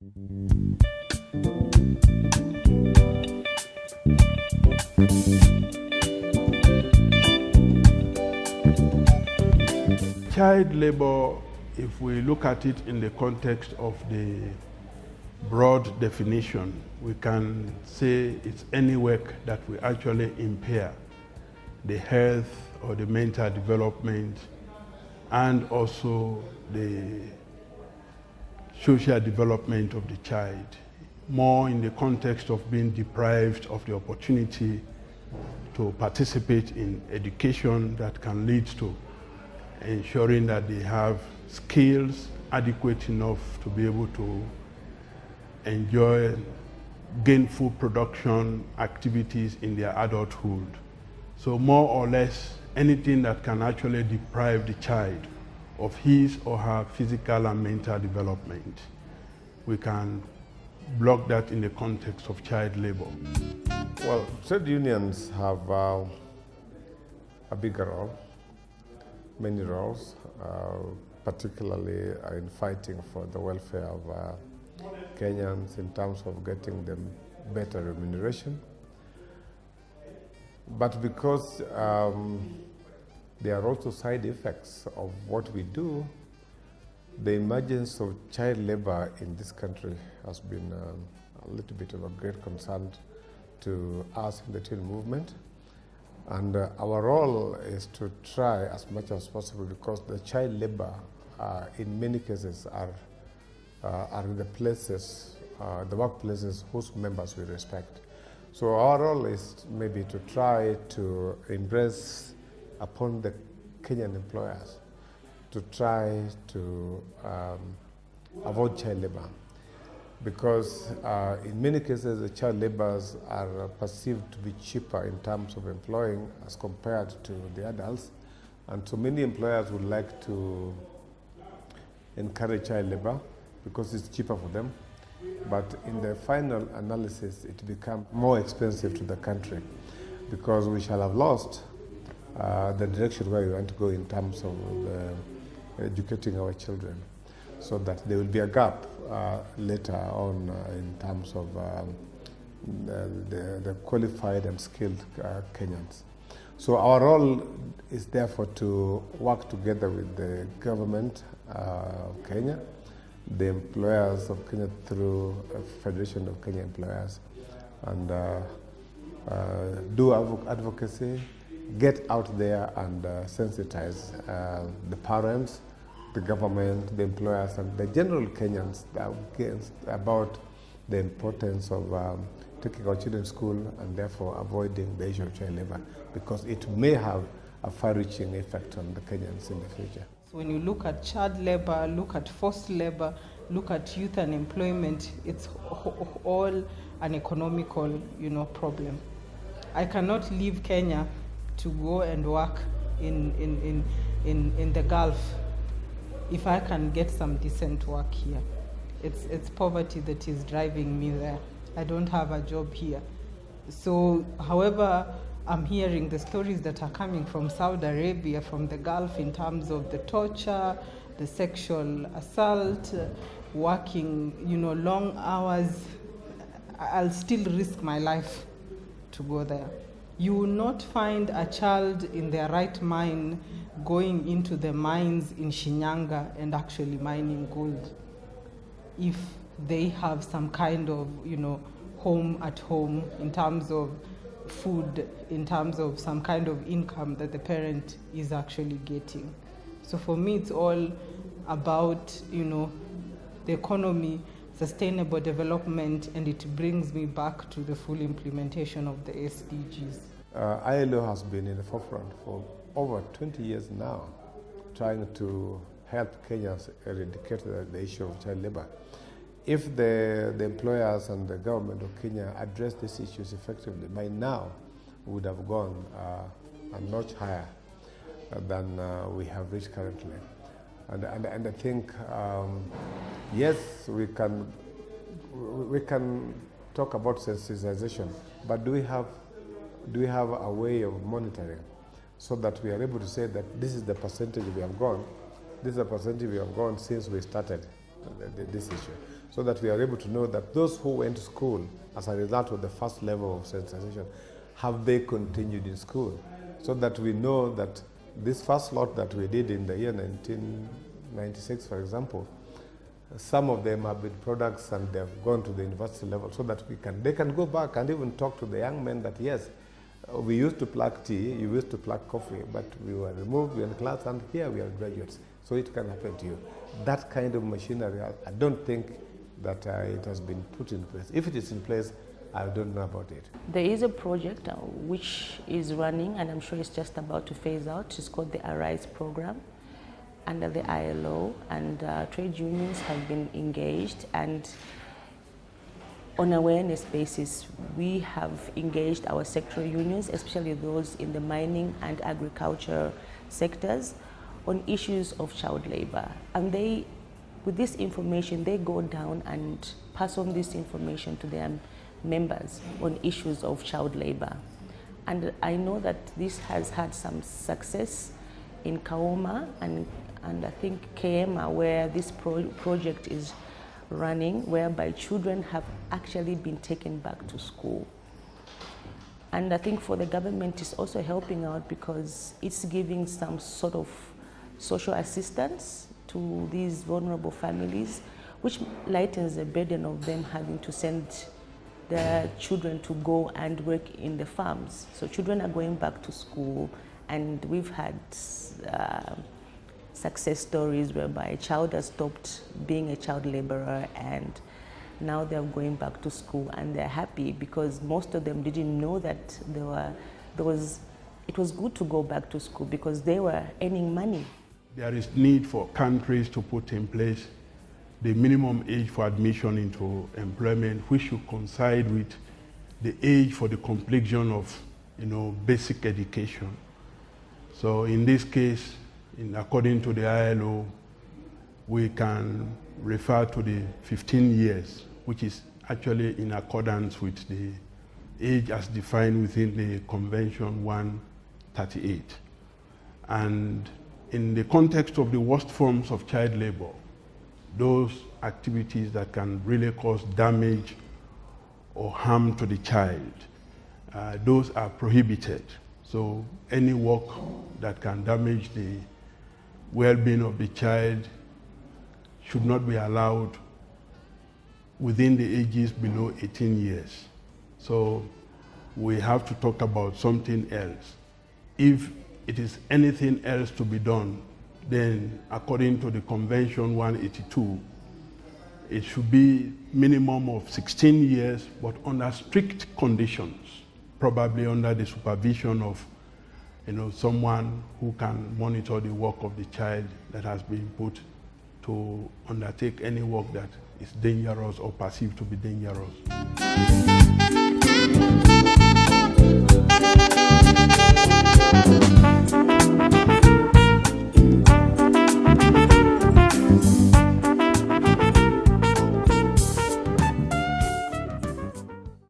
Child labor, if we look at it in the context of the broad definition, we can say it's any work that will actually impair the health or the mental development and also the social development of the child, more in the context of being deprived of the opportunity to participate in education that can lead to ensuring that they have skills adequate enough to be able to enjoy gainful production activities in their adulthood. So more or less anything that can actually deprive the child of his or her physical and mental development. We can block that in the context of child labor. Well, trade unions have a bigger role, many roles, particularly in fighting for the welfare of Kenyans in terms of getting them better remuneration. But because there are also side effects of what we do, the emergence of child labor in this country has been a little bit of a great concern to us in the trade movement. And our role is to try as much as possible, because the child labor in many cases are the places, the workplaces whose members we respect. So our role is maybe to try to embrace upon the Kenyan employers to try to avoid child labor, because in many cases the child laborers are perceived to be cheaper in terms of employing as compared to the adults, and so many employers would like to encourage child labor because it's cheaper for them. But in the final analysis, it becomes more expensive to the country, because we shall have lost the direction where we want to go in terms of educating our children, so that there will be a gap later on in terms of the qualified and skilled Kenyans. So our role is therefore to work together with the government of Kenya, the employers of Kenya through Federation of Kenya Employers, and do advocacy, get out there and sensitize the parents, the government, the employers, and the general Kenyans about the importance of taking our children to school and therefore avoiding the issue of child labor, because it may have a far-reaching effect on the Kenyans in the future. So when you look at child labor, look at forced labor, look at youth unemployment, it's all an economical, problem. I cannot leave Kenya to go and work in the Gulf if I can get some decent work here. It's poverty that is driving me there. I don't have a job here. So, however, I'm hearing the stories that are coming from Saudi Arabia, from the Gulf, in terms of the torture, the sexual assault, working, long hours. I'll still risk my life to go there. You will not find a child in their right mind going into the mines in Shinyanga and actually mining gold if they have some kind of, home at home in terms of food, in terms of some kind of income that the parent is actually getting. So for me, it's all about, the economy, sustainable development, and it brings me back to the full implementation of the SDGs. ILO has been in the forefront for over 20 years now, trying to help Kenyans eradicate the issue of child labor. If the employers and the government of Kenya address these issues effectively, by now we would have gone a notch higher than we have reached currently. And I think, yes, we can talk about sensitization, but do we have a way of monitoring so that we are able to say that this is the percentage we have gone, this is the percentage we have gone since we started this issue. so that we are able to know that those who went to school as a result of the first level of sensitization, have they continued in school? So that we know that this first lot that we did in the year 1996, for example, some of them have been products and they have gone to the university level, so that they can go back and even talk to the young men that yes, we used to pluck tea, you used to pluck coffee, but we were removed, we were in class, and here we are graduates. So it can happen to you. That kind of machinery, I don't think that it has been put in place. If it is in place, I don't know about it. There is a project which is running, and I'm sure it's just about to phase out. It's called the Arise program under the ILO, and trade unions have been engaged, and on awareness basis, we have engaged our sectoral unions, especially those in the mining and agriculture sectors, on issues of child labor. And they, with this information, they go down and pass on this information to their members on issues of child labor. And I know that this has had some success in Kaoma and I think Kema, where this project is running, whereby children have actually been taken back to school. And I think for the government, it's also helping out because it's giving some sort of social assistance to these vulnerable families, which lightens the burden of them having to send their children to go and work in the farms. So children are going back to school, and we've had success stories whereby a child has stopped being a child laborer and now they're going back to school, and they're happy because most of them didn't know that it was good to go back to school because they were earning money. There is need for countries to put in place the minimum age for admission into employment, which should coincide with the age for the completion of, basic education. So in this case, according to the ILO, we can refer to the 15 years, which is actually in accordance with the age as defined within the Convention 138. And in the context of the worst forms of child labor, those activities that can really cause damage or harm to the child, those are prohibited. So any work that can damage the well-being of the child should not be allowed within the ages below 18 years. So we have to talk about something else. If it is anything else to be done, then according to the Convention 182, it should be minimum of 16 years, but under strict conditions, probably under the supervision of someone who can monitor the work of the child that has been put to undertake any work that is dangerous or perceived to be dangerous.